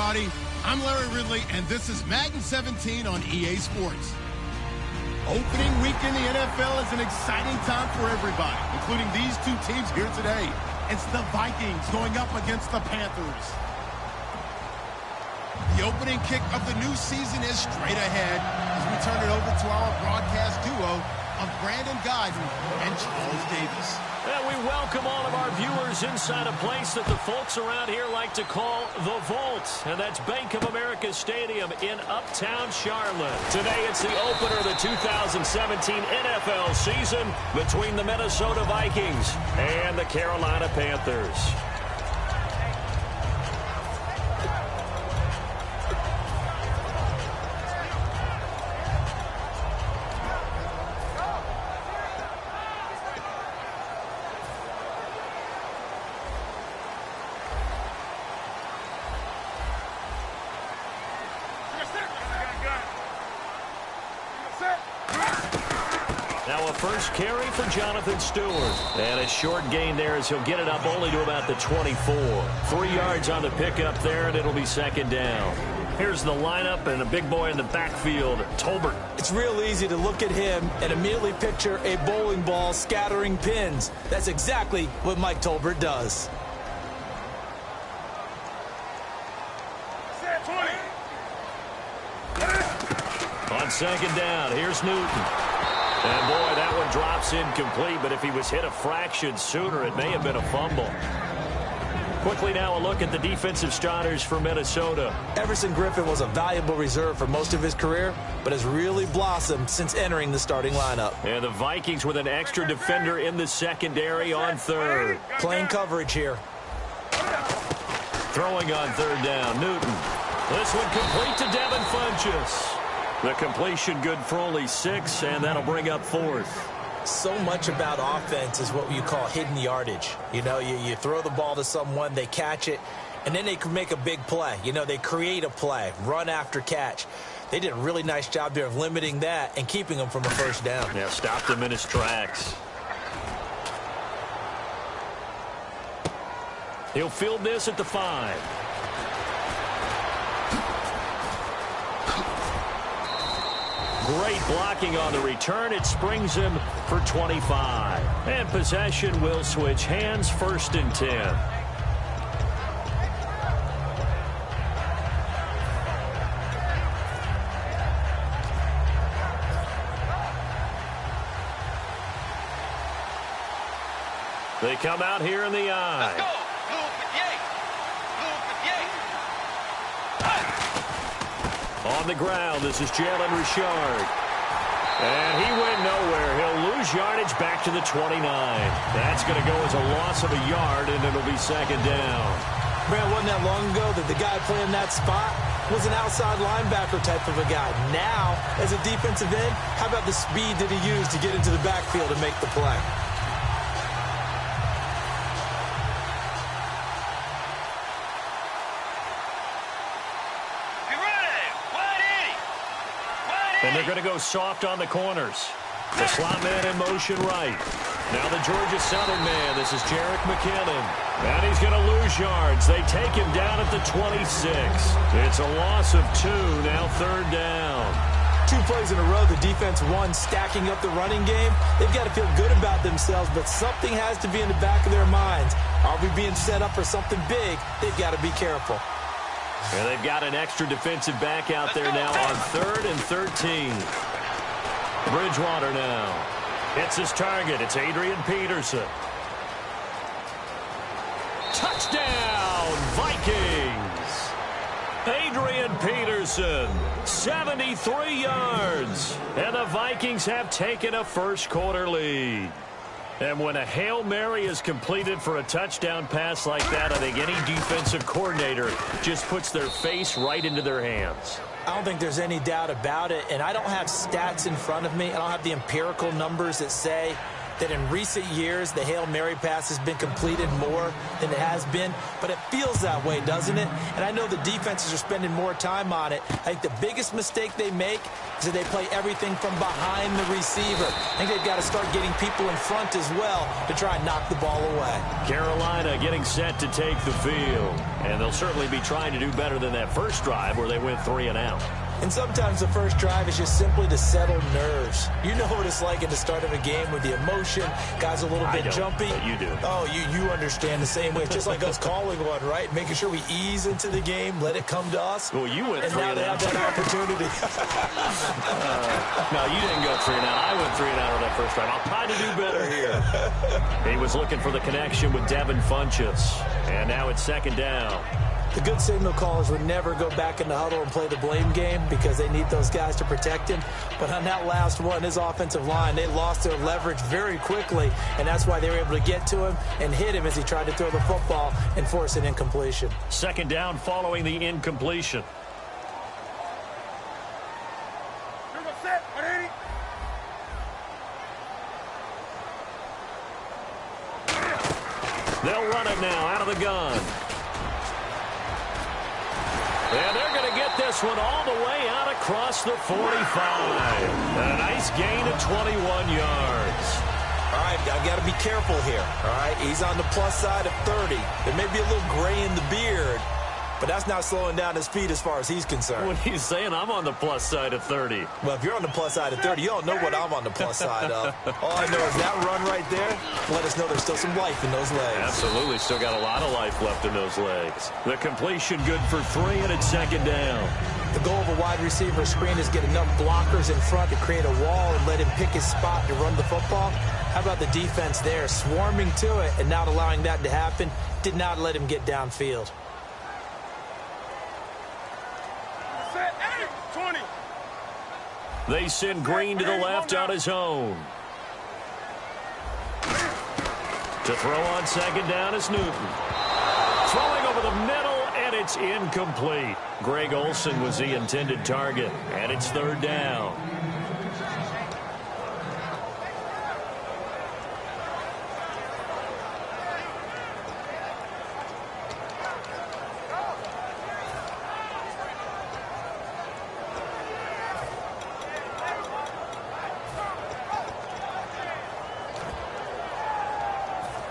everybody. I'm Larry Ridley, and this is Madden 17 on EA Sports. Opening week in the NFL is an exciting time for everybody, including these two teams here today. It's the Vikings going up against the Panthers. The opening kick of the new season is straight ahead as we turn it over to our broadcast duo of Brandon Guyton and Charles Davis. And we welcome all of our viewers inside a place that the folks around here like to call the Vault. And that's Bank of America Stadium in Uptown Charlotte. Today it's the opener of the 2017 NFL season between the Minnesota Vikings and the Carolina Panthers. Now a first carry for Jonathan Stewart. And a short gain there as he'll get it up only to about the 24. 3 yards on the pickup there, and it'll be second down. Here's the lineup and a big boy in the backfield, Tolbert. It's real easy to look at him and immediately picture a bowling ball scattering pins. That's exactly what Mike Tolbert does. On second down, here's Newton. And, boy, that one drops incomplete, but if he was hit a fraction sooner, it may have been a fumble. Quickly now a look at the defensive starters for Minnesota. Everson Griffin was a valuable reserve for most of his career, but has really blossomed since entering the starting lineup. And the Vikings with an extra defender in the secondary on third. Playing coverage here. Throwing on third down, Newton. This one complete to Devin Funchess. The completion good for only 6, and that'll bring up fourth. So much about offense is what you call hidden yardage. You know, you throw the ball to someone, they catch it, and then they can make a big play. You know, they create a play, run after catch. They did a really nice job there of limiting that and keeping him from a first down. Yeah, stopped him in his tracks. He'll field this at the 5. Great blocking on the return. It springs him for 25. And possession will switch hands, 1st and 10. They come out here in the eye. Let's go. On the ground, this is Jalen Richard. And he went nowhere. He'll lose yardage back to the 29. That's going to go as a loss of a yard, and it'll be second down. Man, wasn't that long ago that the guy playing that spot was an outside linebacker type of a guy. Now, as a defensive end, how about the speed that he used to get into the backfield and make the play? And they're going to go soft on the corners. The slot man in motion right. Now the Georgia Southern man. This is Jerick McKinnon. And he's going to lose yards. They take him down at the 26. It's a loss of 2. Now third down. 2 plays in a row. The defense won, stacking up the running game. They've got to feel good about themselves, but something has to be in the back of their minds. Are we being set up for something big? They've got to be careful. And they've got an extra defensive back out there now on 3rd and 13. Bridgewater now. Hits his target. It's Adrian Peterson. Touchdown, Vikings! Adrian Peterson, 73 yards. And the Vikings have taken a first-quarter lead. And when a Hail Mary is completed for a touchdown pass like that, I think any defensive coordinator just puts their face right into their hands. I don't think there's any doubt about it, and I don't have stats in front of me. I don't have the empirical numbers that say that in recent years the Hail Mary pass has been completed more than it has been, but it feels that way, doesn't it? And I know the defenses are spending more time on it. I think the biggest mistake they make is that they play everything from behind the receiver. I think they've got to start getting people in front as well to try and knock the ball away. Carolina getting set to take the field, and they'll certainly be trying to do better than that first drive where they went 3 and out. And sometimes the first drive is just simply to settle nerves. You know what it's like at the start of a game with the emotion, guys a little bit jumpy. But you do. Oh, you understand the same way. It's just like us calling one, right? Making sure we ease into the game, let it come to us. Well, you went 3 and now they have that opportunity. No, you didn't go 3 and out. I went 3 and out on that first drive. I'll try to do better here. He was looking for the connection with Devin Funchess, and now it's 2nd down. The good signal callers would never go back in the huddle and play the blame game because they need those guys to protect him. But on that last one, his offensive line, they lost their leverage very quickly, and that's why they were able to get to him and hit him as he tried to throw the football and force an incompletion. 2nd down following the incompletion. They'll run it now out of the gun. And they're going to get this one all the way out across the 45. A nice gain of 21 yards. All right, I got to be careful here. All right, he's on the plus side of 30. There may be a little gray in the beard, but that's not slowing down his speed as far as he's concerned. What he's saying, I'm on the plus side of 30. Well, if you're on the plus side of 30, you don't know what I'm on the plus side of. All I know is that run right there let us know there's still some life in those legs. Absolutely, still got a lot of life left in those legs. The completion good for 3, and it's 2nd down. The goal of a wide receiver screen is get enough blockers in front to create a wall and let him pick his spot to run the football. How about the defense there, swarming to it and not allowing that to happen? Did not let him get downfield. They send Green to the left on his own. To throw on 2nd down is Newton. Throwing over the middle, and it's incomplete. Greg Olsen was the intended target, and it's 3rd down.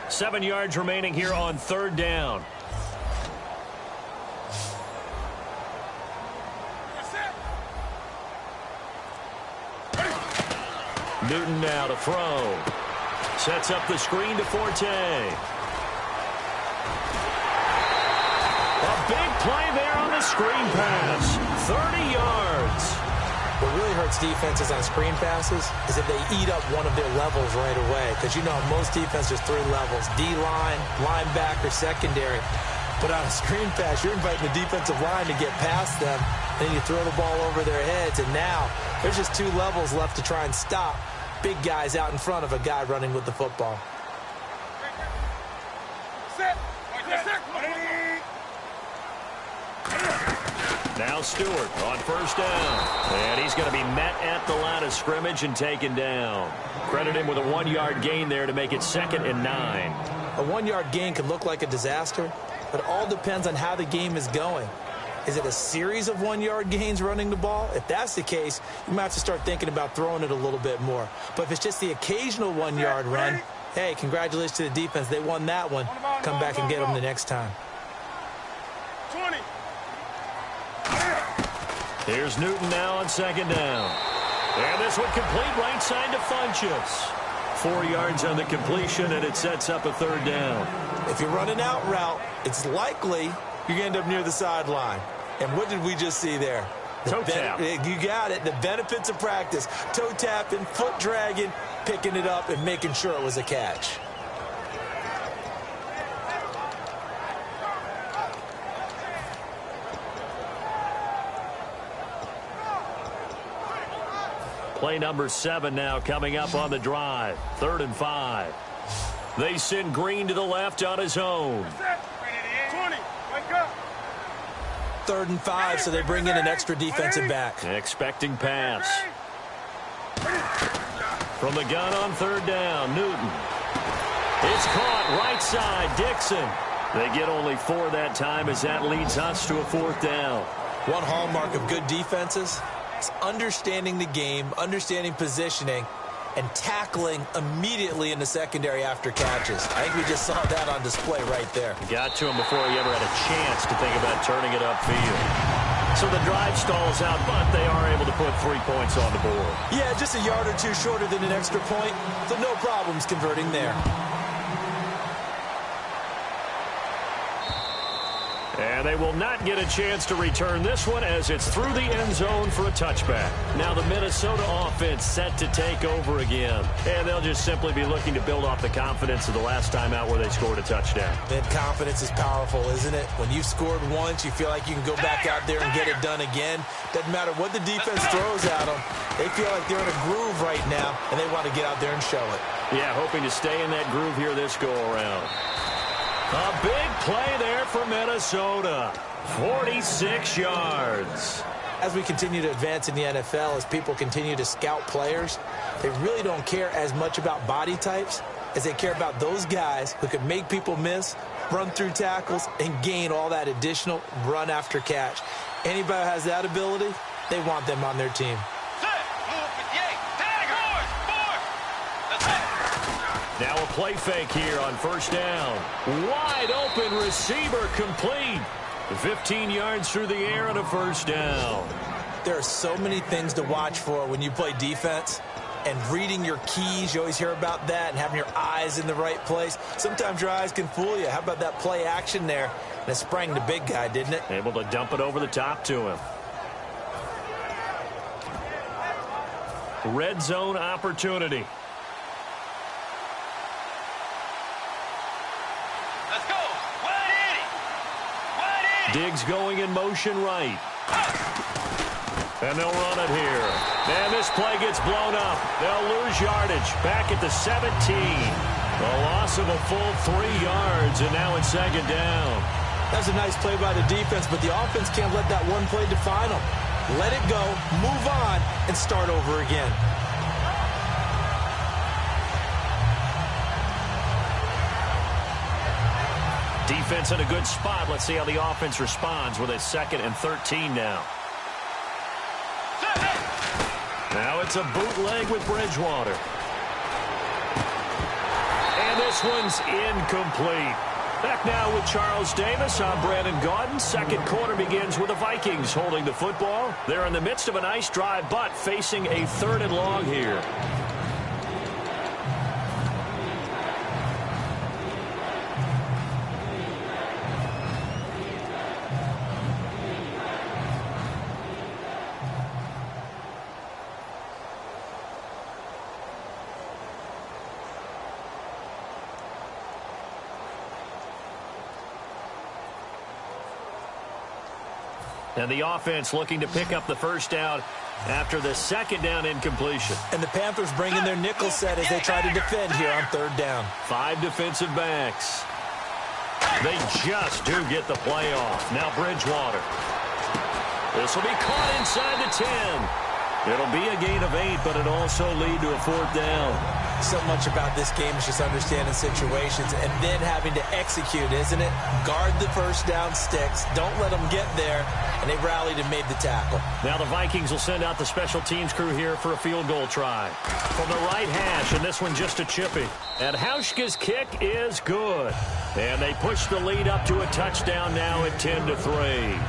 Seven yards remaining here on 3rd down. Newton now to throw. Sets up the screen to Forte. A big play there on the screen pass. 30 yards. What really hurts defenses on screen passes is if they eat up one of their levels right away. Because you know most defenses, 3 levels. D-line, linebacker, secondary. But on a screen pass, you're inviting the defensive line to get past them. Then you throw the ball over their heads. And now there's just 2 levels left to try and stop big guys out in front of a guy running with the football. Now Stewart on 1st down. And he's going to be met at the line of scrimmage and taken down. Credit him with a 1-yard gain there to make it 2nd and 9. A 1-yard gain can look like a disaster, but it all depends on how the game is going. Is it a series of 1-yard gains running the ball? If that's the case, you might have to start thinking about throwing it a little bit more. But if it's just the occasional 1-yard run, hey, congratulations to the defense. They won that one. Come back and get them the next time. 20. Here's Newton now on 2nd down. And this one complete right side to Funchess. 4 yards on the completion, and it sets up a 3rd down. If you're running out route, it's likely you're going to end up near the sideline. And what did we just see there? Toe tap. You got it. The benefits of practice. Toe tapping, foot dragging, picking it up, and making sure it was a catch. Play number 7 now coming up on the drive. 3rd and 5. They send Green to the left on his own. 3rd and 5, so they bring in an extra defensive back. Expecting pass. From the gun on third down, Newton. It's caught right side, Dixon. They get only 4 that time as that leads us to a 4th down. One hallmark of good defenses is understanding the game, understanding positioning, and tackling immediately in the secondary after catches. I think we just saw that on display right there. Got to him before he ever had a chance to think about turning it upfield. So the drive stalls out, but they are able to put 3 points on the board. Yeah, just a yard or two shorter than an extra point, so no problems converting there. And they will not get a chance to return this one as it's through the end zone for a touchback. Now the Minnesota offense set to take over again. And they'll just simply be looking to build off the confidence of the last time out where they scored a touchdown. Then confidence is powerful, isn't it? When you've scored once, you feel like you can go back out there and get it done again. Doesn't matter what the defense throws at them. They feel like they're in a groove right now, and they want to get out there and show it. Yeah, hoping to stay in that groove here this go-around. A big play there for Minnesota. 46 yards. As we continue to advance in the NFL, as people continue to scout players, they really don't care as much about body types as they care about those guys who can make people miss, run through tackles, and gain all that additional run after catch. Anybody who has that ability, they want them on their team. Now a play fake here on first down. Wide open receiver complete. 15 yards through the air on a first down. There are so many things to watch for when you play defense. And reading your keys, you always hear about that, and having your eyes in the right place. Sometimes your eyes can fool you. How about that play action there? And it sprang the big guy, didn't it? Able to dump it over the top to him. Red zone opportunity. Diggs going in motion right. And they'll run it here. And this play gets blown up. They'll lose yardage. Back at the 17. A loss of a full 3 yards, and now it's second down. That's a nice play by the defense, but the offense can't let that one play define them. Let it go, move on, and start over again. Defense in a good spot. Let's see how the offense responds with a 2nd and 13 now. Now it's a bootleg with Bridgewater. And this one's incomplete. Back now with Charles Davis. I'm Brandon Gaudin. Second quarter begins with the Vikings holding the football. They're in the midst of a nice drive, but facing a 3rd and long here. And the offense looking to pick up the first down after the 2nd down incompletion. And the Panthers bring in their nickel set as they try to defend here on 3rd down. 5 defensive backs. They just do get the play off. Now Bridgewater. This will be caught inside the 10. It'll be a gain of 8, but it'll also lead to a 4th down. So much about this game is just understanding situations and then having to execute, isn't it? Guard the first down sticks. Don't let them get there. And they rallied and made the tackle. Now the Vikings will send out the special teams crew here for a field goal try. From the right hash, and this one just a chippy. And Hauschka's kick is good. And they push the lead up to a touchdown now at 10-3.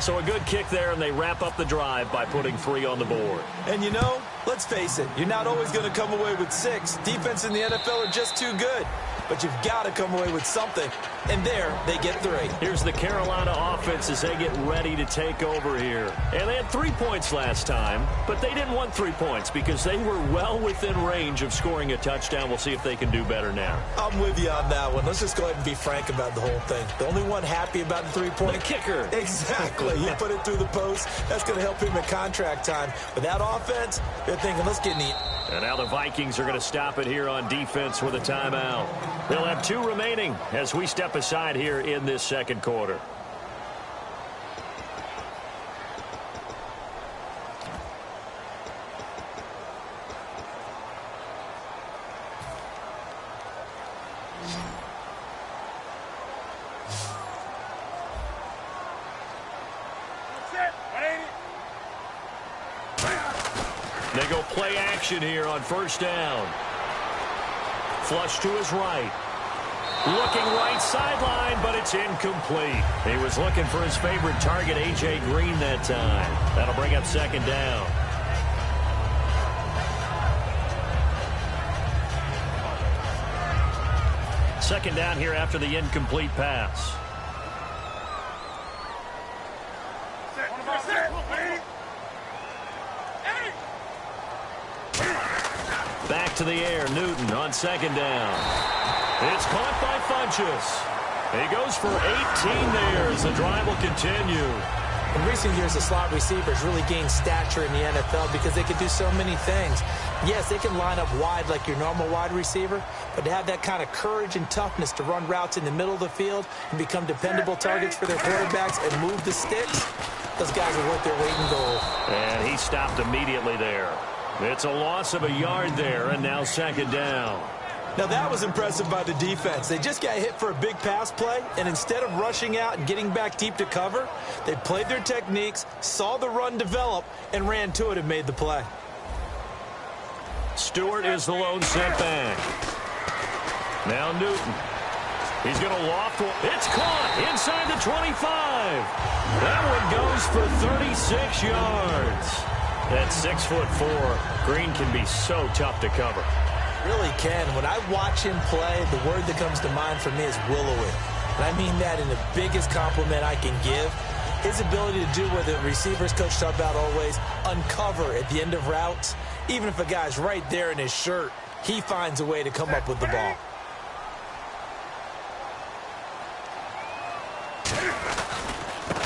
So a good kick there, and they wrap up the drive by putting 3 on the board. And you know, let's face it, you're not always going to come away with 6. Defense in the NFL are just too good. But you've got to come away with something. And there, they get 3. Here's the Carolina offense as they get ready to take over here. And they had 3 points last time, but they didn't want 3 points because they were well within range of scoring a touchdown. We'll see if they can do better now. I'm with you on that one. Let's just go ahead and be frank about the whole thing. The only one happy about the 3-point. The kicker. Exactly. You put it through the post. That's going to help him at contract time. But that offense, they're thinking, let's get in the... And now the Vikings are going to stop it here on defense with a timeout. They'll have 2 remaining as we step aside here in this 2nd quarter. They go play action here on first down. Flush to his right. Looking right sideline, but it's incomplete. He was looking for his favorite target, A.J. Green, that time. That'll bring up second down. Second down here after the incomplete pass. Back to the air, Newton on second down. It's caught by Funchess. He goes for 18 there as the drive will continue. In recent years, the slot receivers really gained stature in the NFL because they can do so many things. Yes, they can line up wide like your normal wide receiver, but to have that kind of courage and toughness to run routes in the middle of the field and become dependable targets for their quarterbacks and move the sticks, those guys are worth their weight in gold. And he stopped immediately there. It's a loss of a yard there, and now second down. Now, that was impressive by the defense. They just got hit for a big pass play, and instead of rushing out and getting back deep to cover, they played their techniques, saw the run develop, and ran to it and made the play. Stewart is the lone setback. Now Newton. He's going to loft one. It's caught inside the 25. That one goes for 36 yards. At 6'4", Green can be so tough to cover. Really can. When I watch him play, the word that comes to mind for me is willowing. And I mean that in the biggest compliment I can give. His ability to do what the receivers coach talked about always, uncover at the end of routes. Even if a guy's right there in his shirt, he finds a way to come up with the ball.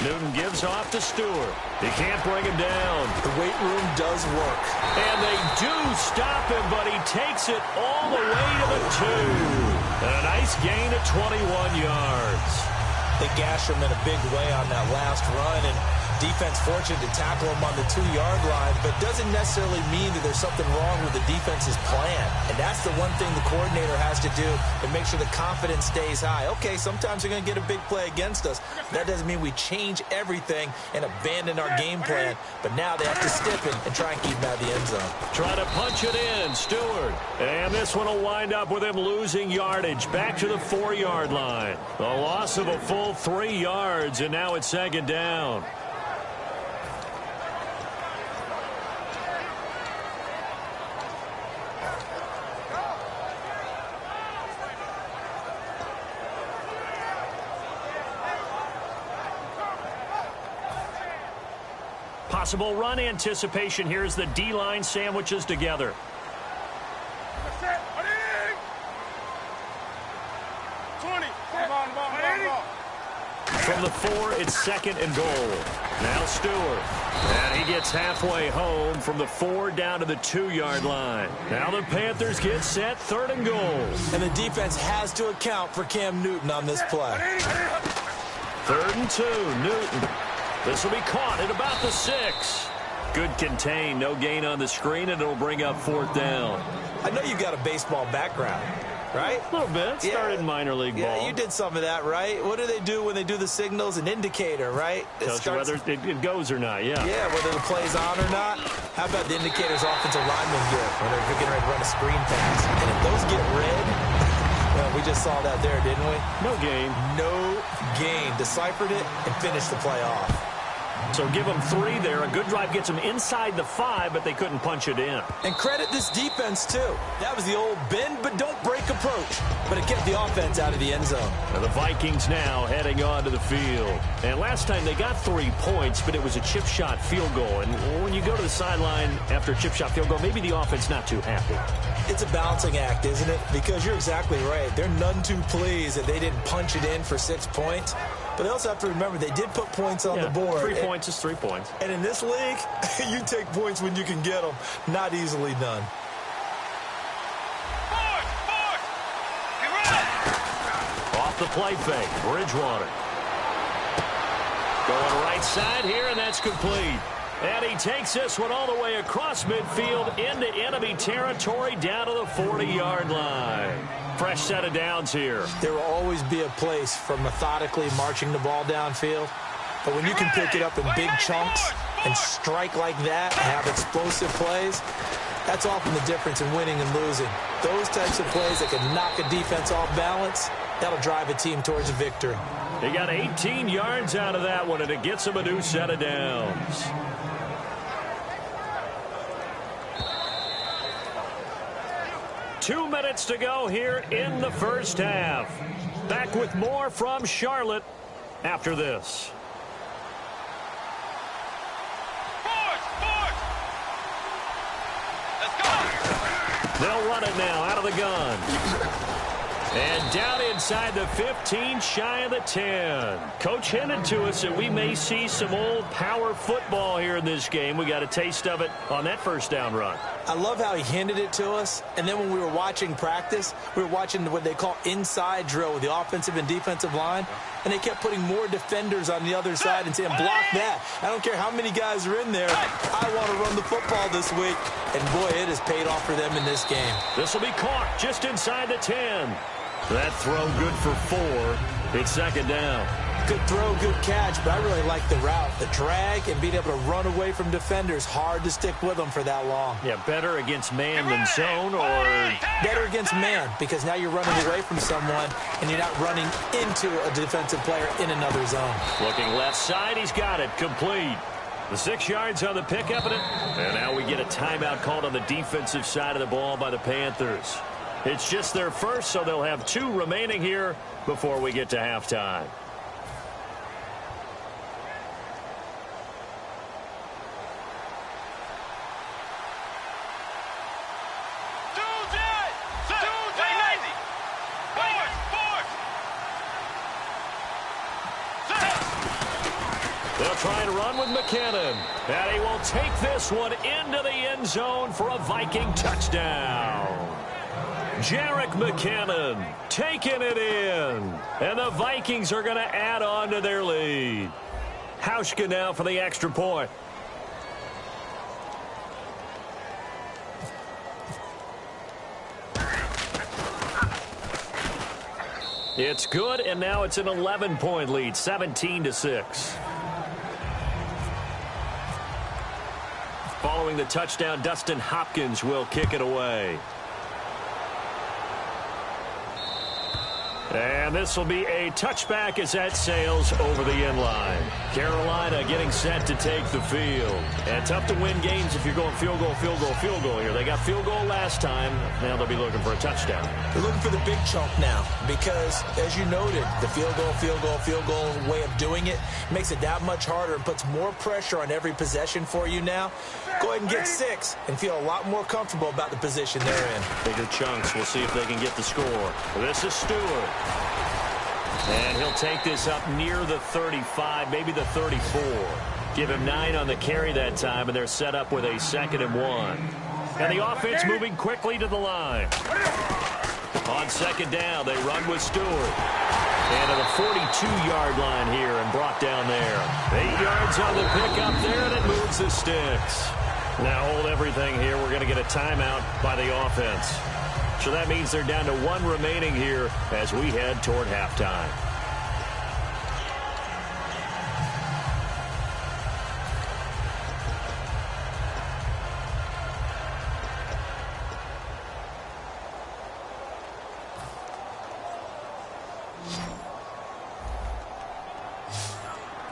Newton gives off to Stewart. He can't bring him down. The weight room does work. And they do stop him, but he takes it all the way to the 2. And a nice gain of 21 yards. They gashed him in a big way on that last run, and defense fortunate to tackle him on the 2-yard line, but doesn't necessarily mean that there's something wrong with the defense's plan. And that's the one thing the coordinator has to do to make sure the confidence stays high. Okay, sometimes they're going to get a big play against us. That doesn't mean we change everything and abandon our game plan, but now they have to stiffen and try and keep him out of the end zone. Trying to punch it in, Stewart. And this one will wind up with him losing yardage back to the 4-yard line. A loss of a full 3 yards, and now it's second down. Possible run anticipation here as the D-line sandwiches together. From the 4, it's second and goal. Now Stewart. And he gets halfway home from the 4 down to the 2-yard line. Now the Panthers get set, third and goal. And the defense has to account for Cam Newton on this play. 3rd and 2, Newton. This will be caught at about the 6. Good contain, no gain on the screen, and it'll bring up 4th down. I know you've got a baseball background, right? A little bit. Started minor league ball. Yeah, you did some of that, right? What do they do when they do the signals? An indicator, right? Tells you whether it goes or not, yeah. Yeah, whether the play's on or not. How about the indicators offensive linemen get when they're getting ready to run a screen pass? And if those get red, well, we just saw that there, didn't we? No gain. No gain. Deciphered it and finished the play off. So give them 3 there. A good drive gets them inside the 5, but they couldn't punch it in. And credit this defense, too. That was the old bend but don't break approach. But it kept the offense out of the end zone. And the Vikings now heading onto the field. And last time they got 3 points, but it was a chip shot field goal. And when you go to the sideline after a chip shot field goal, maybe the offense not too happy. It's a balancing act, isn't it? Because you're exactly right. They're none too pleased that they didn't punch it in for 6 points. But they also have to remember they did put points on the board. 3 points is 3 points. And in this league, you take points when you can get them. Not easily done. Off the play fake, Bridgewater. Going right side here, and that's complete. And he takes this one all the way across midfield into enemy territory down to the 40-yard line. Fresh set of downs here. There will always be a place for methodically marching the ball downfield. But when you can pick it up in big chunks, and strike like that, have explosive plays, that's often the difference in winning and losing. Those types of plays that can knock a defense off balance, that'll drive a team towards a victory. He got 18 yards out of that one, and it gets him a new set of downs. Two minutes to go here in the first half. Back with more from Charlotte after this. They'll run it now out of the gun. And down inside the 15, shy of the 10. Coach hinted to us that we may see some old power football here in this game. We got a taste of it on that first down run. I love how he hinted it to us. And then when we were watching practice, we were watching what they call inside drill with the offensive and defensive line. And they kept putting more defenders on the other side and saying, block that. I don't care how many guys are in there. I want to run the football this week. And, boy, it has paid off for them in this game. This will be caught just inside the 10. That throw good for 4. It's second down. Good throw, good catch, but I really like the route. The drag and being able to run away from defenders, hard to stick with them for that long. Yeah, better against man than zone, or better against man, because now you're running away from someone and you're not running into a defensive player in another zone. Looking left side, he's got it. Complete. The 6 yards on the pickup in it. And now we get a timeout called on the defensive side of the ball by the Panthers. It's just their first, so they'll have 2 remaining here before we get to halftime. They'll try and run with McKinnon. And he will take this one into the end zone for a Viking touchdown. Jerick McKinnon taking it in. And the Vikings are going to add on to their lead. Hauschka now for the extra point. It's good, and now it's an 11-point lead, 17-6. Following the touchdown, Dustin Hopkins will kick it away. And this will be a touchback as that sails over the end line. Carolina getting set to take the field. And tough to win games if you're going field goal, field goal, field goal here. They got field goal last time. Now they'll be looking for a touchdown. They're looking for the big chunk now because, as you noted, the field goal way of doing it makes it that much harder and puts more pressure on every possession for you now. Go ahead and get 6 and feel a lot more comfortable about the position they're in. Bigger chunks. We'll see if they can get the score. This is Stewart. And he'll take this up near the 35, maybe the 34. Give him 9 on the carry that time, and they're set up with a 2nd and 1. And the offense moving quickly to the line. On 2nd down, they run with Stewart. And to the 42-yard line here and brought down there. 8 yards on the pickup there, and it moves the sticks. Now hold everything here. We're going to get a timeout by the offense. So that means they're down to 1 remaining here as we head toward halftime.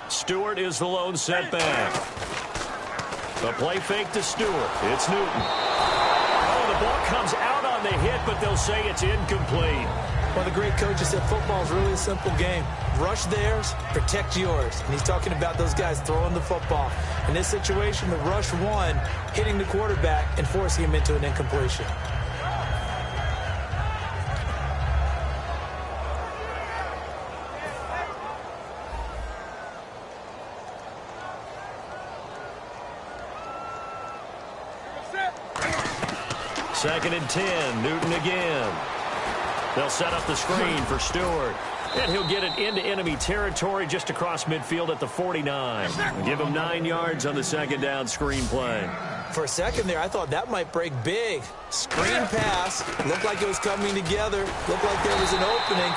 Stewart is the lone setback. The play fake to Stewart. It's Newton. Oh, the ball comes out on the hit, but they'll say it's incomplete. One of the great coaches said football is really a simple game. Rush theirs, protect yours. And he's talking about those guys throwing the football. In this situation, the rush one, hitting the quarterback and forcing him into an incompletion. Second and 10, Newton again. They'll set up the screen for Stewart. And he'll get it into enemy territory just across midfield at the 49. Give him 9 yards on the 2nd down screen play. For a second there, I thought that might break big. Screen pass. Looked like it was coming together. Looked like there was an opening.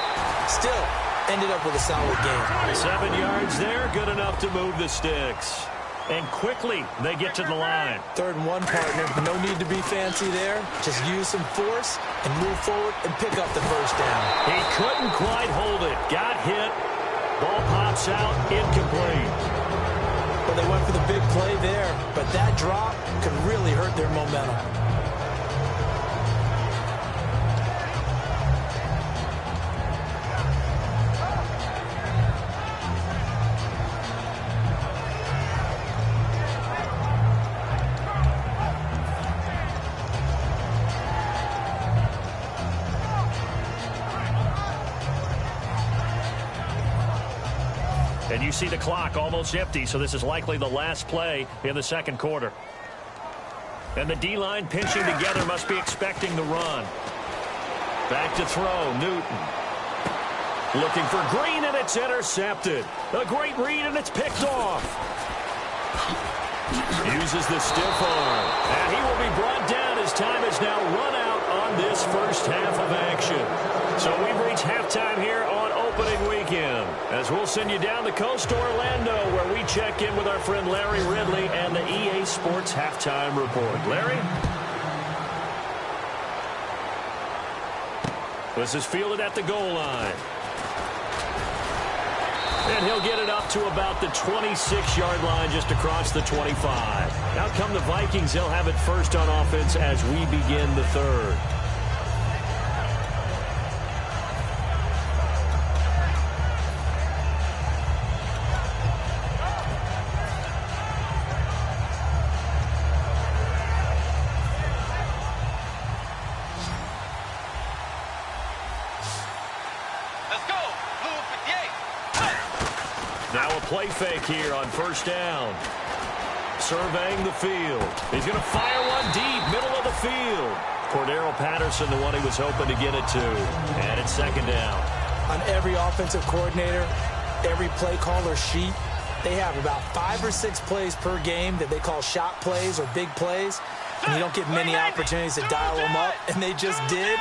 Still ended up with a solid game. 7 yards there, good enough to move the sticks. And quickly, they get to the line. 3rd and 1, partner. No need to be fancy there. Just use some force and move forward and pick up the first down. He couldn't quite hold it. Got hit. Ball pops out. Incomplete. Well, they went for the big play there, but that drop could really hurt their momentum. And you see the clock almost empty, so this is likely the last play in the 2nd quarter. And the D-line pinching together must be expecting the run. Back to throw, Newton. Looking for Green, and it's intercepted. A great read, and it's picked off. Uses the stiff arm. And he will be brought down as time is now run out on this first half of action. So we've reached halftime here on opening weekend, as we'll send you down the coast to Orlando, where we check in with our friend Larry Ridley and the EA Sports Halftime Report. Larry? This is fielded at the goal line. And he'll get it up to about the 26-yard line, just across the 25. Now come the Vikings. They'll have it first on offense as we begin the 3rd. Now a play fake here on first down. Surveying the field. He's going to fire one deep, middle of the field. Cordero Patterson, the one he was hoping to get it to. And it's 2nd down. On every offensive coordinator, every play caller sheet, they have about 5 or 6 plays per game that they call shot plays or big plays. And you don't get many opportunities to dial them up. And they just did.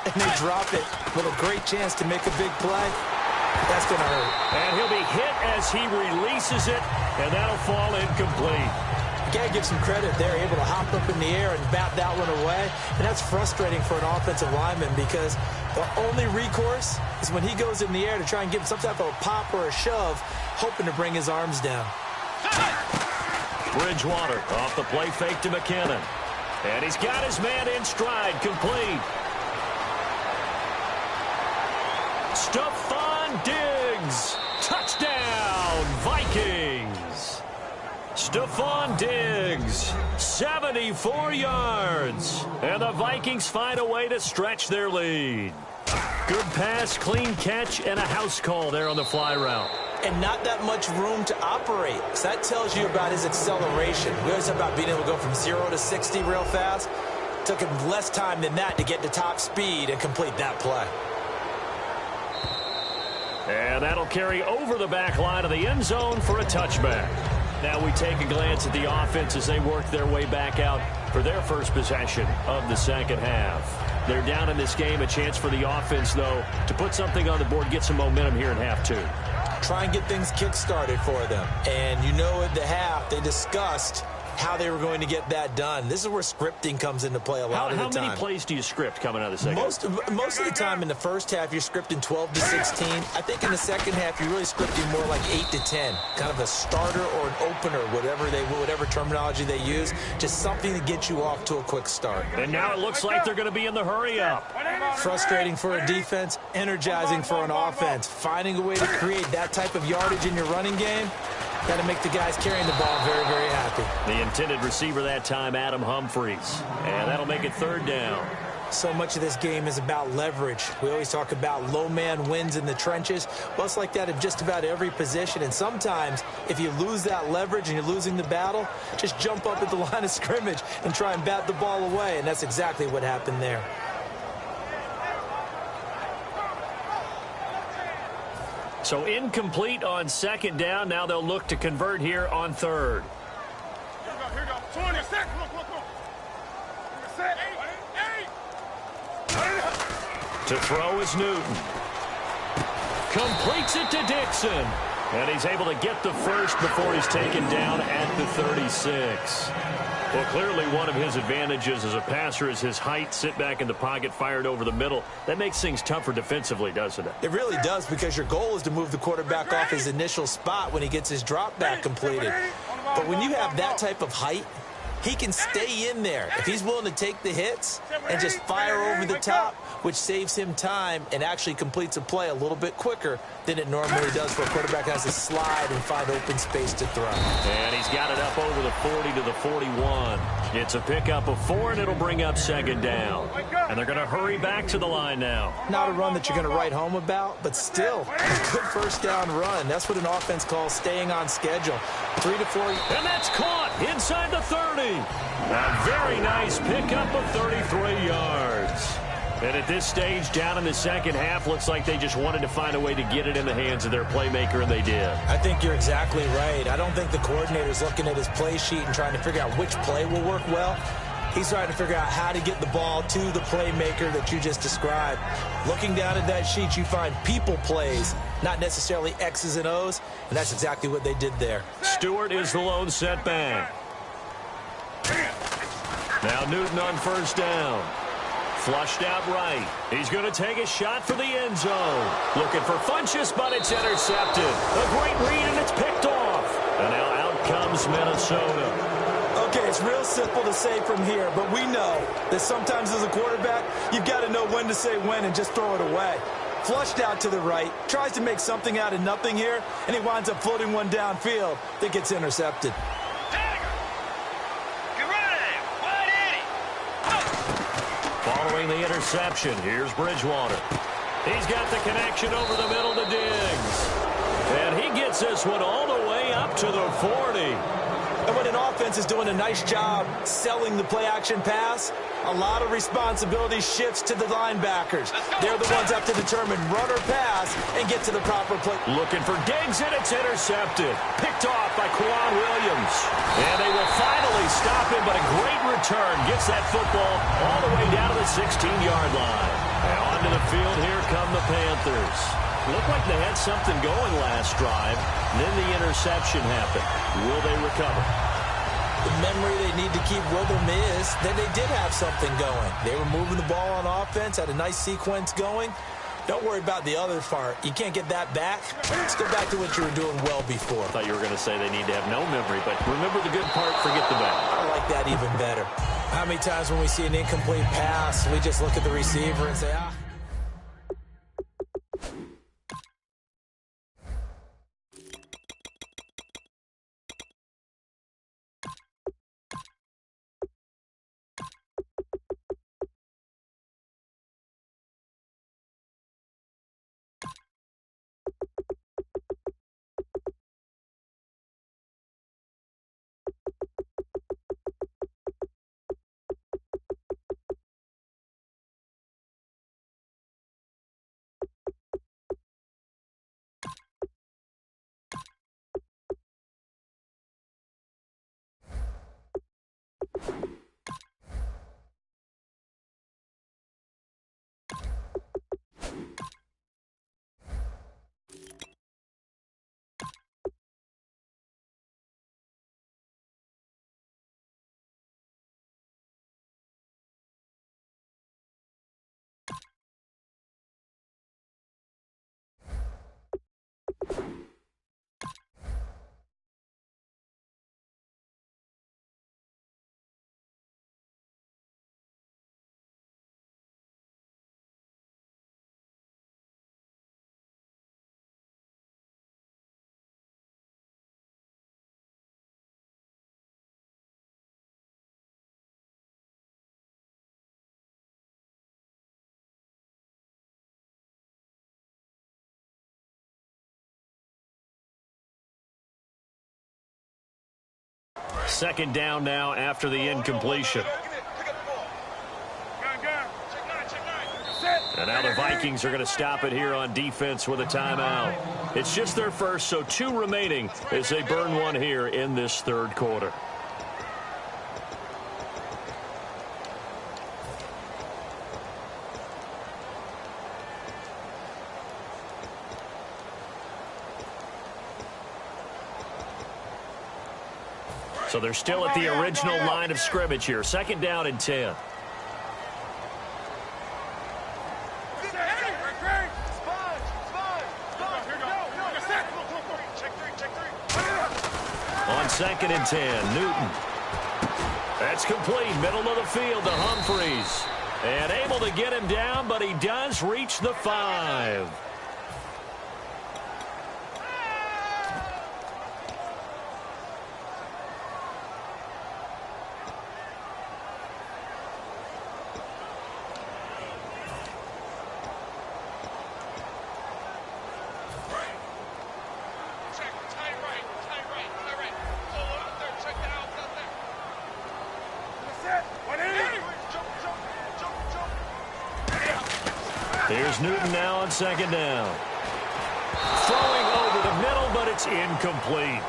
And they drop it with a great chance to make a big play. That's going to hurt. And he'll be hit as he releases it, and that'll fall incomplete. You got to give some credit. They're able to hop up in the air and bat that one away. And that's frustrating for an offensive lineman, because the only recourse is when he goes in the air to try and give some type of a pop or a shove, hoping to bring his arms down. Bridgewater off the play fake to McKinnon. And he's got his man in stride, complete. Stephon Diggs, touchdown, Vikings. Stephon Diggs, 74 yards. And the Vikings find a way to stretch their lead. Good pass, clean catch, and a house call there on the fly route. And not that much room to operate. So that tells you about his acceleration. We always talk about being able to go from 0 to 60 real fast. Took him less time than that to get to top speed and complete that play. And that'll carry over the back line of the end zone for a touchback. Now we take a glance at the offense as they work their way back out for their first possession of the 2nd half. They're down in this game. A chance for the offense, though, to put something on the board, get some momentum here in half 2. Try and get things kick-started for them. And you know, at the half, they discussed how they were going to get that done. This is where scripting comes into play a lot of the time. How many plays do you script coming out of the 2nd? Most of the time in the first half, you're scripting 12 to 16. I think in the 2nd half, you're really scripting more like 8 to 10. Kind of a starter or an opener, whatever terminology they use. Just something to get you off to a quick start. And now it looks like they're going to be in the hurry-up. Frustrating for a defense, energizing for an offense. Finding a way to create that type of yardage in your running game, got to make the guys carrying the ball very, very happy. The intended receiver that time, Adam Humphries. And that'll make it 3rd down. So much of this game is about leverage. We always talk about low man wins in the trenches. Well, it's like that in just about every position. And sometimes, if you lose that leverage and you're losing the battle, just jump up at the line of scrimmage and try and bat the ball away. And that's exactly what happened there. So incomplete on 2nd down. Now they'll look to convert here on 3rd. Here we go. 20 seconds. To throw is Newton. Completes it to Dixon. And he's able to get the first before he's taken down at the 36. Well, clearly one of his advantages as a passer is his height. Sit back in the pocket, fired over the middle. That makes things tougher defensively, doesn't it? It really does, because your goal is to move the quarterback off his initial spot when he gets his drop back completed. But when you have that type of height, he can stay in there if he's willing to take the hits and just fire over the top, which saves him time and actually completes a play a little bit quicker than it normally does for a quarterback has to slide and find open space to throw. And he's got it up over the 40 to the 41. It's a pickup of 4, and it'll bring up second down. And they're going to hurry back to the line now. Not a run that you're going to write home about, but still a good first down run. That's what an offense calls staying on schedule. 3 to 4. And that's caught inside the 30. A very nice pickup of 33 yards. And at this stage, down in the second half, looks like they just wanted to find a way to get it in the hands of their playmaker, and they did. I think you're exactly right. I don't think the coordinator's looking at his play sheet and trying to figure out which play will work well. He's trying to figure out how to get the ball to the playmaker that you just described. Looking down at that sheet, you find people plays, not necessarily X's and O's, and that's exactly what they did there. Stewart is the lone setback. Now Newton on first down. Flushed out right. He's going to take a shot for the end zone. Looking for Funchess, but it's intercepted. A great read, and it's picked off. And now out comes Minnesota. Okay, it's real simple to say from here, but we know that sometimes as a quarterback, you've got to know when to say when and just throw it away. Flushed out to the right, tries to make something out of nothing here, and he winds up floating one downfield that gets intercepted. Following the interception, here's Bridgewater. He's got the connection over the middle to Diggs. And he gets this one all the way up to the 40. And when an offense is doing a nice job selling the play-action pass, a lot of responsibility shifts to the linebackers. They're the ones that have to determine run or pass and get to the proper play. Looking for Diggs, and it's intercepted. Picked off by Quan Williams. And they will finally stop him, but a great return gets that football all the way down to the 16-yard line. And onto the field, here come the Panthers. Looked like they had something going last drive. Then the interception happened. Will they recover? The memory they need to keep with them is that they did have something going. They were moving the ball on offense, had a nice sequence going. Don't worry about the other part. You can't get that back. Let's go back to what you were doing well before. I thought you were going to say they need to have no memory, but remember the good part, forget the bad. I like that even better. How many times when we see an incomplete pass, we just look at the receiver and say, ah. Second down now after the incompletion. And now the Vikings are going to stop it here on defense with a timeout. It's just their first, so 2 remaining as they burn one here in this third quarter. So they're still at the original line of scrimmage here. 2nd down and 10. On 2nd and 10, Newton. That's complete, middle of the field to Humphreys. And able to get him down, but he does reach the 5. Here's Newton now on 2nd down. Throwing over the middle, but it's incomplete.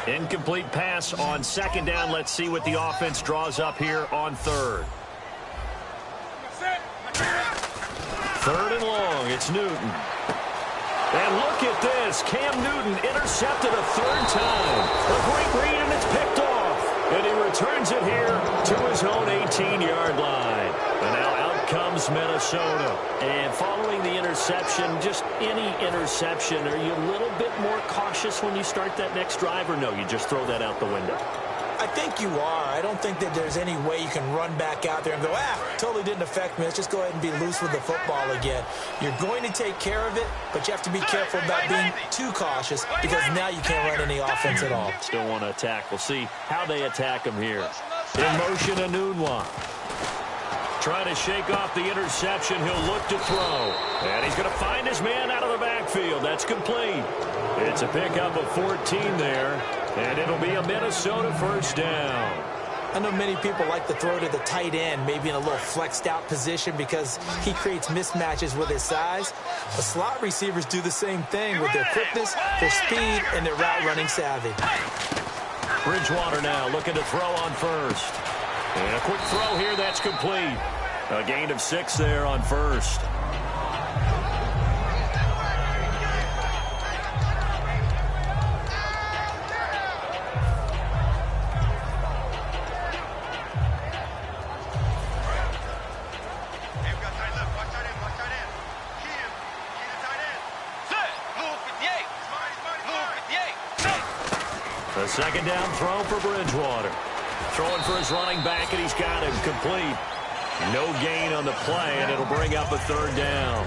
Incomplete pass on 2nd down. Let's see what the offense draws up here on 3rd. 3rd and long. It's Newton. And look at this. Cam Newton intercepted a 3rd time. A great read, and it's picked off. And he returns it here to his own 18-yard line. And now out comes Minnesota. And following the interception, just any interception, are you a little bit more cautious when you start that next drive, or no, you just throw that out the window? I think you are. I don't think that there's any way you can run back out there and go, totally didn't affect me. Let's just go ahead and be loose with the football again. You're going to take care of it, but you have to be careful about being too cautious because now you can't run any offense at all. Still want to attack. We'll see how they attack him here. In motion, Anunwa. Trying to shake off the interception. He'll look to throw. And he's going to find his man out of the backfield. That's complete. It's a pickup of 14 there. And it'll be a Minnesota 1st down. I know many people like to throw to the tight end, maybe in a little flexed out position because he creates mismatches with his size. The slot receivers do the same thing with their quickness, their speed, and their route running savvy. Bridgewater now looking to throw on 1st. And a quick throw here, that's complete. A gain of 6 there on 1st. A 2nd down throw for Bridgewater. Throwing for his running back, and he's got him complete. No gain on the play, and it'll bring up a 3rd down.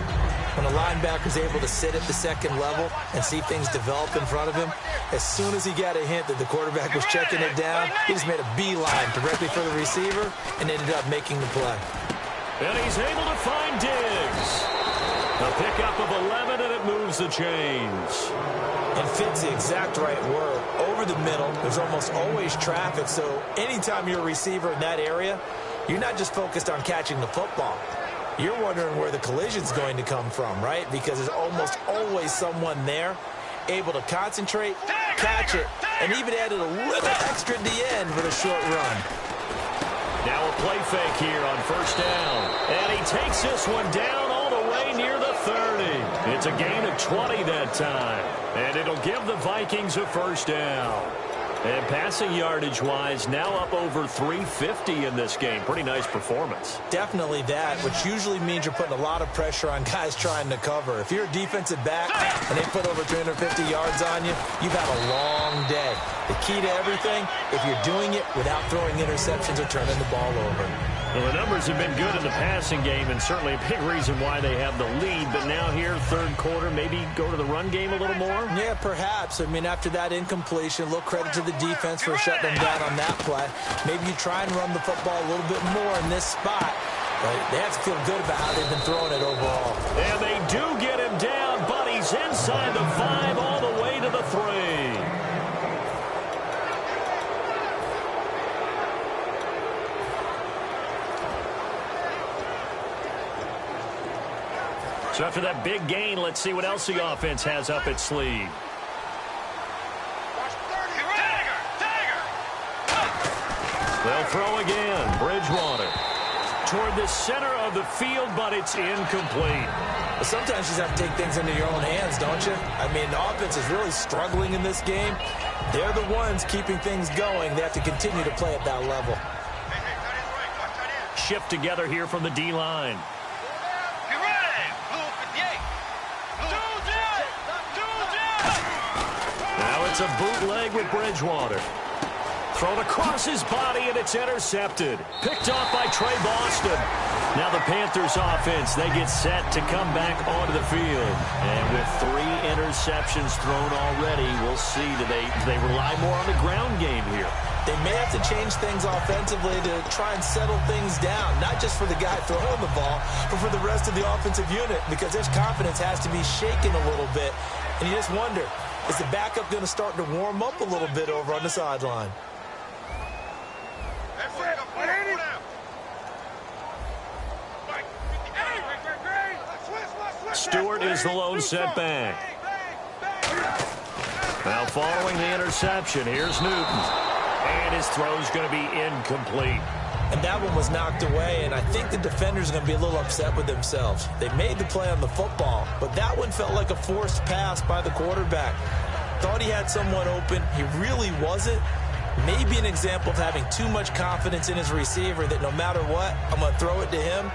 When a linebacker's able to sit at the 2nd level and see things develop in front of him, as soon as he got a hint that the quarterback was checking it down, he just made a beeline directly for the receiver and ended up making the play. And he's able to find Diggs. A pickup of 11, and it moves the chains. And fits the exact right word. Over the middle, there's almost always traffic, so anytime you're a receiver in that area, you're not just focused on catching the football. You're wondering where the collision's going to come from, right? Because there's almost always someone there able to concentrate, catch it, and even added a little extra at the end for the short run. Now a play fake here on 1st down. And he takes this one down all the way near the 30. It's a gain of 20 that time. And it'll give the Vikings a 1st down. And passing yardage-wise, now up over 350 in this game. Pretty nice performance. Definitely that, which usually means you're putting a lot of pressure on guys trying to cover. If you're a defensive back and they put over 350 yards on you, you've had a long day. The key to everything, if you're doing it without throwing interceptions or turning the ball over. Well, the numbers have been good in the passing game, and certainly a big reason why they have the lead. But now here, 3rd quarter, maybe go to the run game a little more? Yeah, perhaps. I mean, after that incompletion, a little credit to the defense for shutting them down on that play. Maybe you try and run the football a little bit more in this spot. But they have to feel good about how they've been throwing it overall. And they do get him down, but he's inside the 5 all the way to the 3. So after that big gain, let's see what else the offense has up its sleeve. They'll throw again. Bridgewater toward the center of the field, but it's incomplete. But sometimes you just have to take things into your own hands, don't you? I mean, the offense is really struggling in this game. They're the ones keeping things going. They have to continue to play at that level. Shift together here from the D-line. Now it's a bootleg with Bridgewater. Thrown across his body, and it's intercepted. Picked off by Trey Boston. Now the Panthers offense, they get set to come back onto the field. And with 3 interceptions thrown already, we'll see, do they rely more on the ground game here? They may have to change things offensively to try and settle things down, not just for the guy throwing the ball, but for the rest of the offensive unit, because their confidence has to be shaken a little bit. And you just wonder, is the backup going to start to warm up a little bit over on the sideline? Stewart is the lone setback. Now following the interception, here's Newton. And his throw's going to be incomplete. And that one was knocked away, and I think the defenders are going to be a little upset with themselves. They made the play on the football, but that one felt like a forced pass by the quarterback. Thought he had someone open. He really wasn't. Maybe an example of having too much confidence in his receiver that no matter what, I'm going to throw it to him.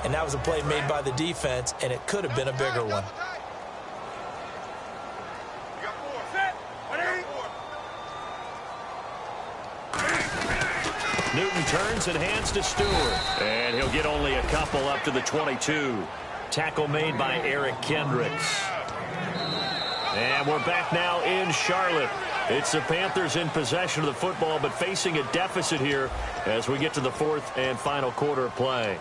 And that was a play made by the defense, and it could have been a bigger one. Newton turns and hands to Stewart. And he'll get only a couple up to the 22. Tackle made by Eric Kendricks. And we're back now in Charlotte. It's the Panthers in possession of the football, but facing a deficit here as we get to the 4th and final quarter of play.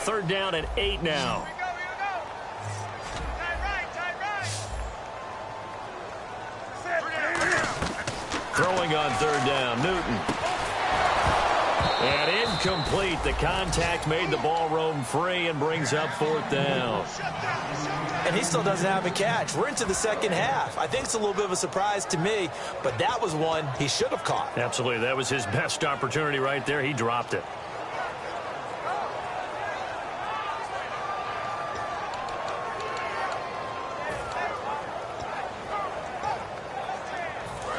Third down and 8 now. Throwing on 3rd down, Newton. And incomplete. The contact made the ball roam free and brings up 4th down. And he still doesn't have a catch. We're into the second half. I think it's a little bit of a surprise to me, but that was one he should have caught. Absolutely. That was his best opportunity right there. He dropped it.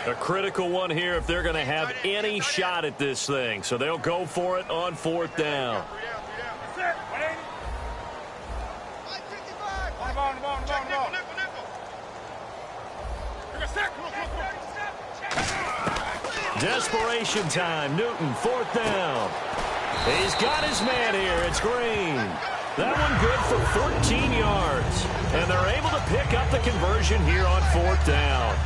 A critical one here if they're going to have any shot at this thing. So they'll go for it on 4th down. Desperation time. Newton, 4th down. He's got his man here. It's Green. That one good for 14 yards. And they're able to pick up the conversion here on 4th down.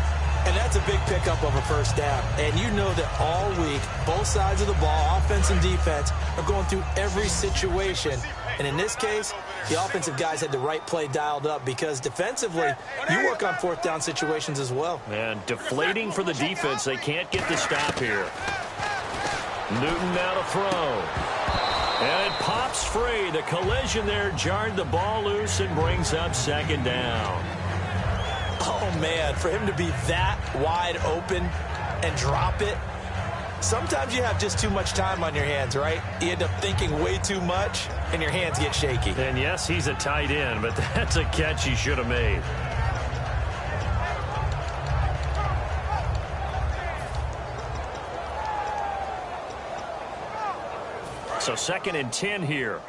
And that's a big pickup of a first down. And you know that all week, both sides of the ball, offense and defense, are going through every situation. And in this case, the offensive guys had the right play dialed up because defensively, you work on 4th down situations as well. And deflating for the defense. They can't get the stop here. Newton now to throw. And it pops free. The collision there jarred the ball loose and brings up 2nd down. Oh, man, for him to be that wide open and drop it, sometimes you have just too much time on your hands, right? You end up thinking way too much, and your hands get shaky. And, yes, he's a tight end, but that's a catch he should have made. So 2nd and 10 here.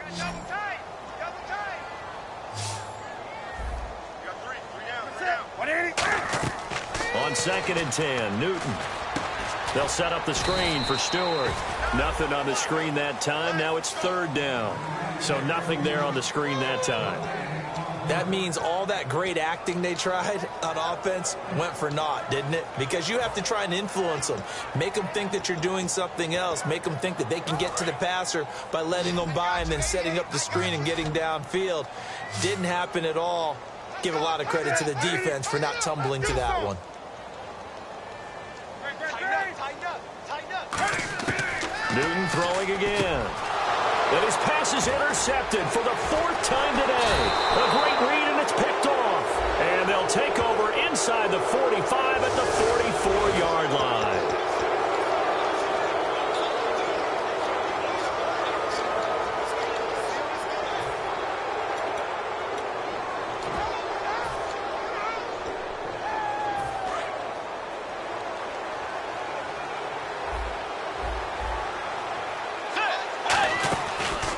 On 2nd and 10, Newton. They'll set up the screen for Stewart. Nothing on the screen that time. Now it's 3rd down. So nothing there on the screen that time. That means all that great acting they tried on offense went for naught, didn't it? Because you have to try and influence them. Make them think that you're doing something else. Make them think that they can get to the passer by letting them by and then setting up the screen and getting downfield. Didn't happen at all. Give a lot of credit to the defense for not tumbling to that one. Newton throwing again. And his pass is intercepted for the 4th time today. A great read, and it's picked off. they'll take over inside the 45 at the 44-yard line.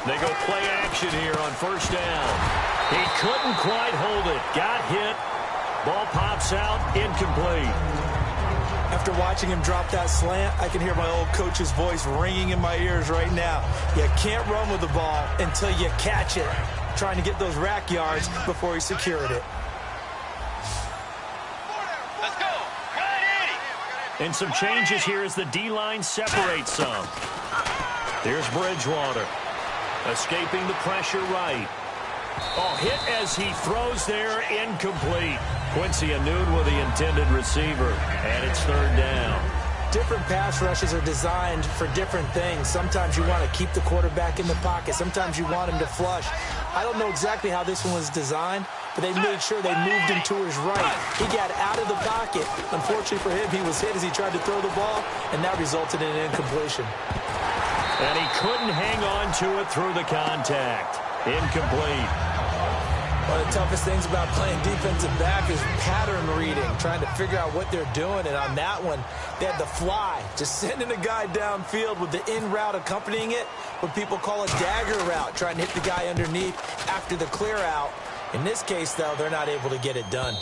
They go play action here on first down. He couldn't quite hold it. Got hit. Ball pops out. Incomplete. After watching him drop that slant, I can hear my old coach's voice ringing in my ears right now. You can't run with the ball until you catch it. Trying to get those rack yards before he secured it. Let's go. And some changes here as the D-line separates some. Here's Bridgewater. Escaping the pressure right. Oh, hit as he throws there, incomplete. Quincy Anoon with the intended receiver, and it's third down. Different pass rushes are designed for different things. Sometimes you want to keep the quarterback in the pocket. Sometimes you want him to flush. I don't know exactly how this one was designed, but they made sure they moved him to his right. He got out of the pocket. Unfortunately for him, he was hit as he tried to throw the ball, and that resulted in an incompletion. And he couldn't hang on to it through the contact. Incomplete. One of the toughest things about playing defensive back is pattern reading, trying to figure out what they're doing. And on that one, they had the fly, just sending a guy downfield with the in route accompanying it, what people call a dagger route, trying to hit the guy underneath after the clear out. In this case, though, they're not able to get it done.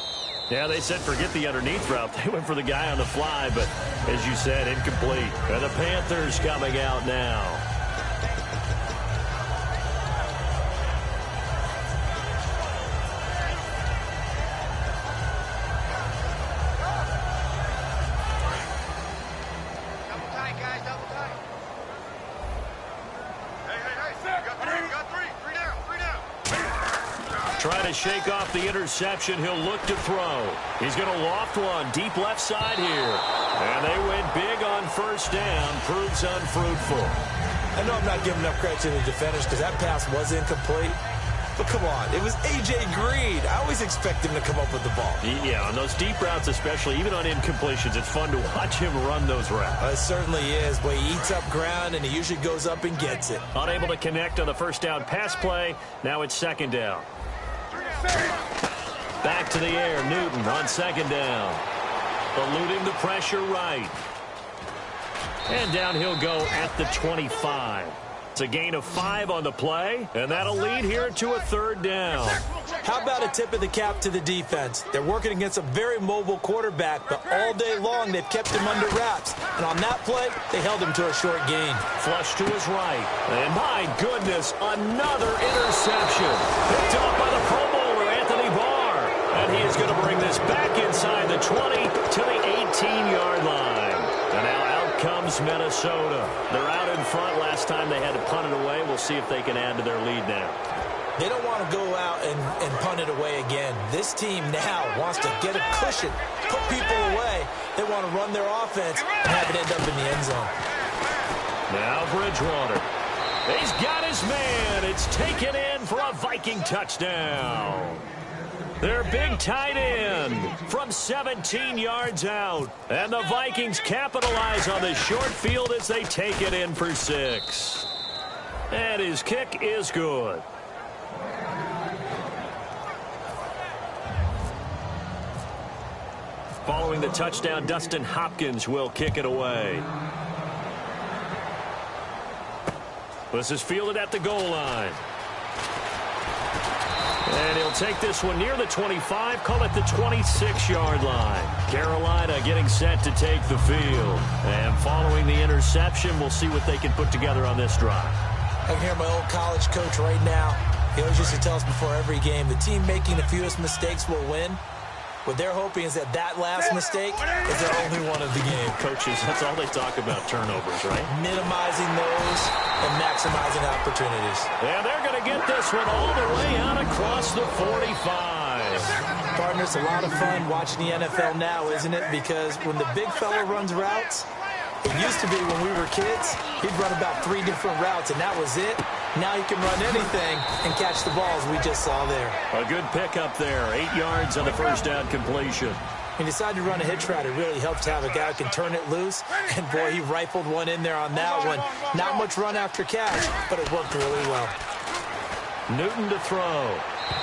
Yeah, they said forget the underneath route. They went for the guy on the fly, but as you said, incomplete. And the Panthers coming out now. Double tight, guys. Double tight. Hey. Got three. Three down. Trying to shake off the interception. He'll look to throw. He's going to loft one deep left side here. And they went big on first down. Proves unfruitful. I know I'm not giving enough credit to the defenders because that pass was incomplete. But come on, it was A.J. Green. I always expect him to come up with the ball. Yeah, on those deep routes especially, even on incompletions, it's fun to watch him run those routes. It certainly is, but he eats up ground, and he usually goes up and gets it. Unable to connect on the first down pass play. Now it's second down. Back to the air, Newton on second down. Eluding the pressure right. And down he'll go at the 25. It's a gain of 5 on the play, and that'll lead here to a third down. How about a tip of the cap to the defense? They're working against a very mobile quarterback, but all day long they've kept him under wraps. And on that play, they held him to a short gain. Flush to his right. And my goodness, another interception. Picked off by the Pro Bowler, Anthony Barr. And he is going to bring this back inside the 20 to the 18-yard line. And now out comes Minnesota. They're out in front. Last time they had to punt it away. We'll see if they can add to their lead now. They don't want to go out and punt it away again. This team now wants to get a cushion, put people away. They want to run their offense and have it end up in the end zone. Now Bridgewater. He's got his man. It's taken in for a Viking touchdown. Their big tight end from 17 yards out. And the Vikings capitalize on the short field as they take it in for 6. And his kick is good. Following the touchdown, Dustin Hopkins will kick it away. This is fielded at the goal line. And he'll take this one near the 25, call it the 26-yard line. Carolina getting set to take the field. And following the interception, we'll see what they can put together on this drive. I can hear my old college coach right now. He always used to tell us before every game, the team making the fewest mistakes will win. What they're hoping is that last mistake is their only one of the game. Coaches, that's all they talk about, turnovers, right? Minimizing those and maximizing opportunities. And they're going to get this one all the way out across the 45. Partner, it's a lot of fun watching the NFL now, isn't it? Because when the big fella runs routes, it used to be when we were kids, he'd run about 3 different routes, and that was it. Now he can run anything and catch the balls we just saw there. A good pickup there. 8 yards on the first down completion. He decided to run a hitch route. It really helps to have a guy who can turn it loose. And, boy, he rifled one in there on that one. Not much run after catch, but it worked really well. Newton to throw.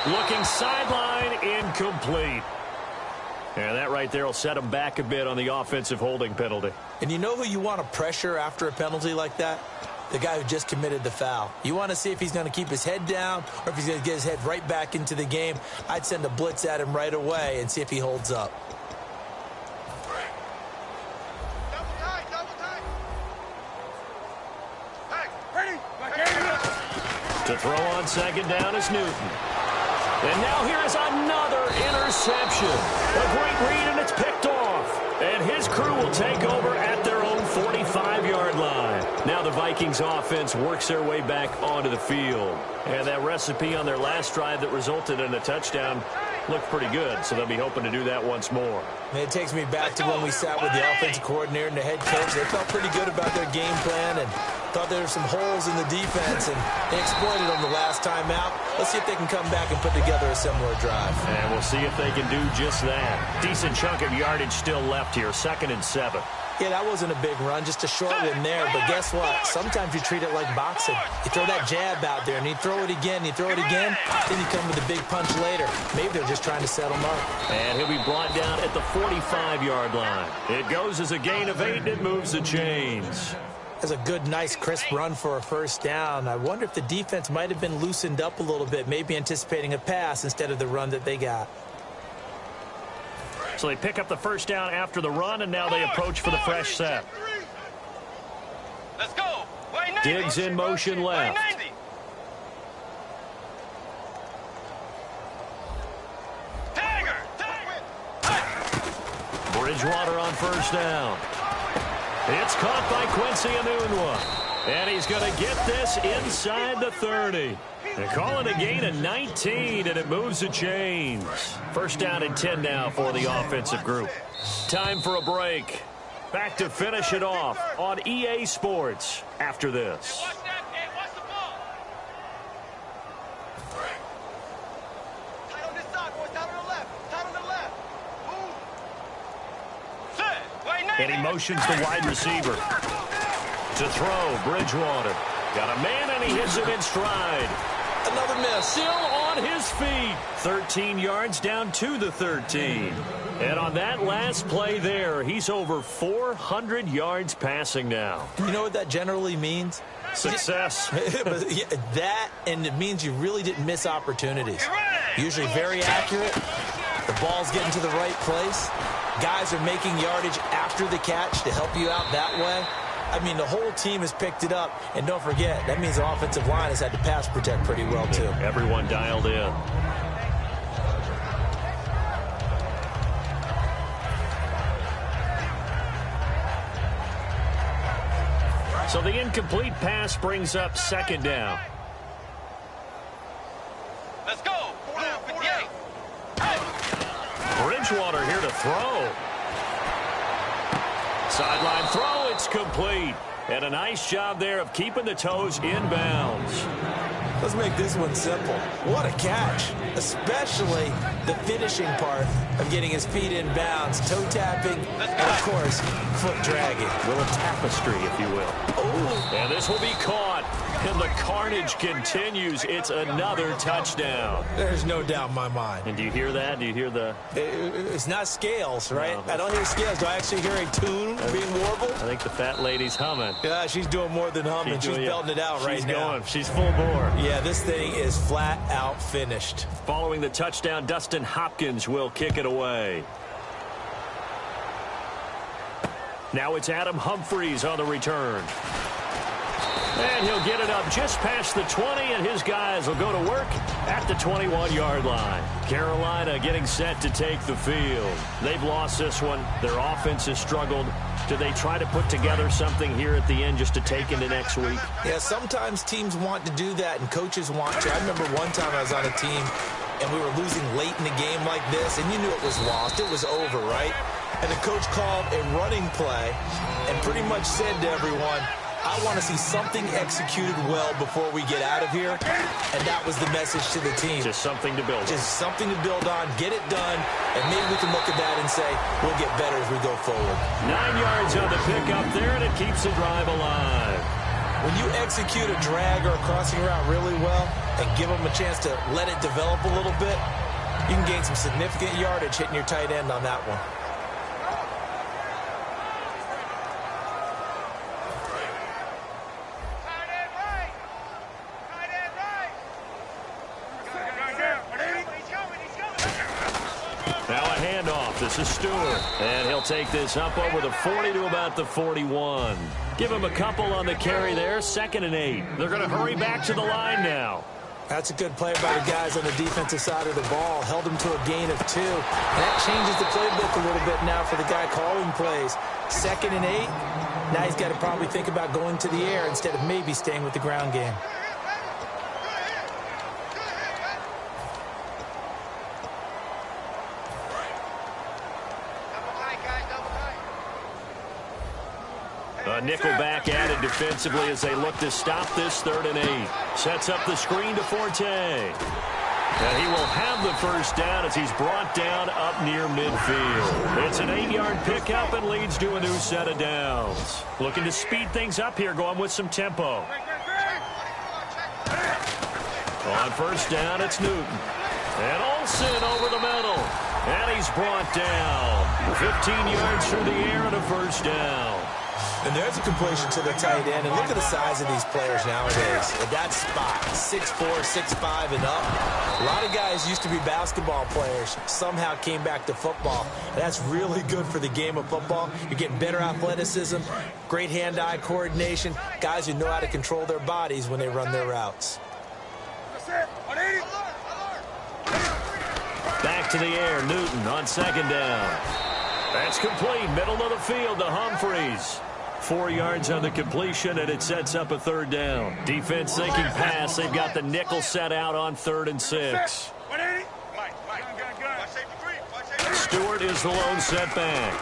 Looking sideline, incomplete. And that right there will set him back a bit on the offensive holding penalty. And you know who you want to pressure after a penalty like that? The guy who just committed the foul. You want to see if he's going to keep his head down or if he's going to get his head right back into the game. I'd send a blitz at him right away and see if he holds up. Double tight, double tight. Hey, ready? To throw on second down is Newton. And now here is another interception. A great read, and it's picked off. And his crew will take over at their own 45-yard line. Now the Vikings offense works their way back onto the field. And that recipe on their last drive that resulted in a touchdown looked pretty good, so they'll be hoping to do that once more. It takes me back to when we sat with the offensive coordinator and the head coach. They felt pretty good about their game plan and thought there were some holes in the defense, and they exploited them the last time out. Let's see if they can come back and put together a similar drive. And we'll see if they can do just that. Decent chunk of yardage still left here, 2nd and 7. Yeah, that wasn't a big run, just a short one there. But guess what? Sometimes you treat it like boxing. You throw that jab out there, and you throw it again, you throw it again, then you come with a big punch later. Maybe they're just trying to set him up. And he'll be brought down at the 45-yard line. It goes as a gain of 8, and it moves the chains. That's a good, nice, crisp run for a first down. I wonder if the defense might have been loosened up a little bit, maybe anticipating a pass instead of the run that they got. So they pick up the first down after the run, and now they approach for the fresh set. Let's go. Diggs in motion left. Bridgewater on first down. It's caught by Quincy Enunwa. And he's going to get this inside the 30. They call it a gain of 19, and it moves the chains. First down and 10 now for the offensive group. Time for a break. Back to finish it off on EA Sports after this. Watch that. Hey, watch the ball. Tight on this side, boys. Tight on the left. Tight on the left. Move. Set. And he motions the wide receiver. To throw, Bridgewater. Got a man, and he hits him in stride. Another miss. Still on his feet. 13 yards down to the 13. And on that last play there, he's over 400 yards passing now. You know what that generally means? Success. That, and it means you really didn't miss opportunities. Usually very accurate. The ball's getting to the right place. Guys are making yardage after the catch to help you out that way. I mean, the whole team has picked it up. And don't forget, that means the offensive line has had to pass protect pretty well, too. Everyone dialed in. So the incomplete pass brings up second down. Let's go. 58. Bridgewater here to throw. Sideline throw, it's complete. And a nice job there of keeping the toes inbounds. Let's make this one simple. What a catch, especially the finishing part of getting his feet in bounds, toe tapping, and of course, foot dragging. A little tapestry, if you will. Oh, And this will be caught. And the carnage continues. It's another touchdown. there's no doubt in my mind. And do you hear that? Do you hear the... It's not scales, right? No. I don't hear scales. Do I actually hear a tune being warbled? I think the fat lady's humming. Yeah, she's doing more than humming. She's belting it out right now. She's full bore. Yeah, this thing is flat out finished. Following the touchdown, Dustin Hopkins will kick it away. Now it's Adam Humphries on the return. And he'll get it up just past the 20, and his guys will go to work at the 21-yard line. Carolina getting set to take the field. They've lost this one. Their offense has struggled. Do they try to put together something here at the end just to take into next week? Yeah, sometimes teams want to do that, and coaches want to. I remember one time I was on a team, and we were losing late in the game like this, and you knew it was lost. It was over, right? And the coach called a running play and pretty much said to everyone, I want to see something executed well before we get out of here, and that was the message to the team. Just something to build on. Just something to build on, get it done, and maybe we can look at that and say we'll get better as we go forward. 9 yards on the pickup there, and it keeps the drive alive. When you execute a drag or a crossing route really well and give them a chance to let it develop a little bit, you can gain some significant yardage hitting your tight end on that one. Now a handoff. This is Stewart. And he'll take this up over the 40 to about the 41. Give him a couple on the carry there. 2nd and 8. They're going to hurry back to the line now. That's a good play by the guys on the defensive side of the ball. Held him to a gain of 2. And that changes the playbook a little bit now for the guy calling plays. 2nd and 8. Now he's got to probably think about going to the air instead of maybe staying with the ground game. A nickelback added defensively as they look to stop this 3rd and 8. Sets up the screen to Forte. And he will have the first down as he's brought down up near midfield. It's an 8-yard pickup and leads to a new set of downs. Looking to speed things up here, going with some tempo. On first down, it's Newton. And Olsen over the middle. And he's brought down. 15 yards through the air and a first down. And there's a completion to the tight end. And look at the size of these players nowadays. At that spot, 6'4", 6'5", and up. A lot of guys used to be basketball players. Somehow came back to football. And that's really good for the game of football. You're getting better athleticism, great hand-eye coordination, guys who know how to control their bodies when they run their routes. Back to the air, Newton on 2nd down. That's complete, middle of the field to Humphreys. 4 yards on the completion, and it sets up a 3rd down. Defense thinking pass. They've got the nickel set out on 3rd and 6. Stewart is the lone setback.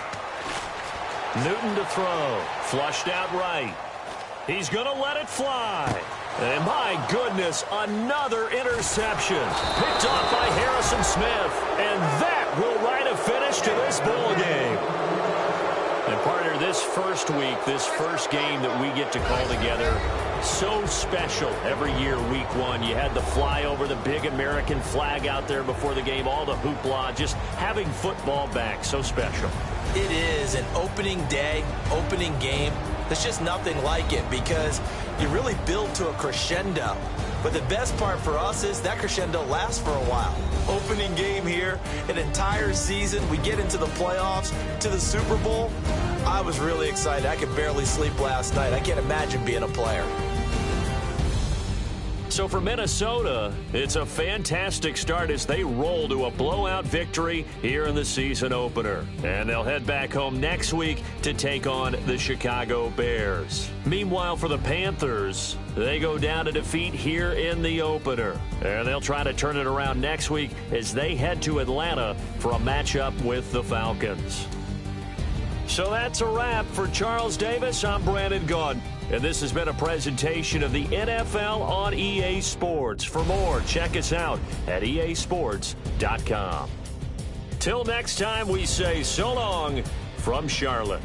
Newton to throw. Flushed out right. He's going to let it fly. And my goodness, another interception. Picked off by Harrison Smith. And that will write a finish to this ball game. And partner, this first week, this first game that we get to call together, so special every year, week 1. You had the flyover, the big American flag out there before the game, all the hoopla, just having football back, so special. It is an opening day, opening game. There's just nothing like it because you really build to a crescendo. But the best part for us is that crescendo lasts for a while. Opening game here, an entire season. We get into the playoffs, to the Super Bowl. I was really excited. I could barely sleep last night. I can't imagine being a player. So for Minnesota, it's a fantastic start as they roll to a blowout victory here in the season opener. And they'll head back home next week to take on the Chicago Bears. Meanwhile, for the Panthers, they go down to defeat here in the opener. And they'll try to turn it around next week as they head to Atlanta for a matchup with the Falcons. So that's a wrap. For Charles Davis, I'm Brandon Gaudin. And this has been a presentation of the NFL on EA Sports. For more, check us out at easports.com. Till next time, we say so long from Charlotte.